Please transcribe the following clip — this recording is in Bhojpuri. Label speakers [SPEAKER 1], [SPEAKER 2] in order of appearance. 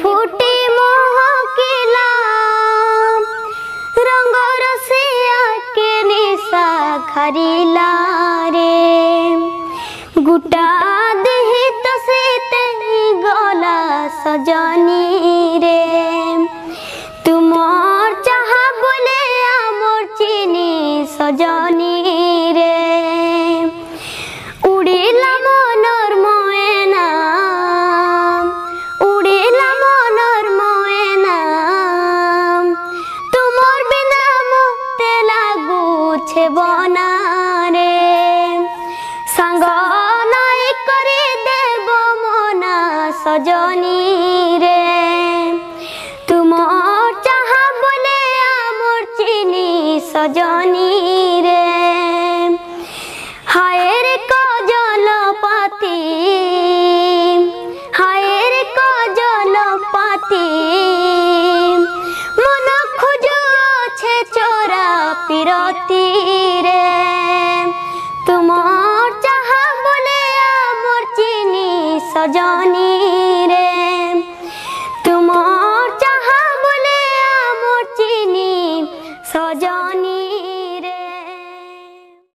[SPEAKER 1] फूटी महकिला रंग रसिया के निशा खरीला रे गुटा देहि तो से गला सजनी रे तुमर चाह बोले आमर चीनी सजनी रे उड़िला मनर मयना उड़िला मनर मयना तुमर बिना मुते लागुछे बना रे सांग नाई करी देव मना सजनी रे तुमर चाह बोले आमर चीनी सजनी रे हाय रे कजलपाती हाय रे कजलपाती मन खोजुछे चोरा पिरती रे तुमर चाह बोले आमर चीनी सजनी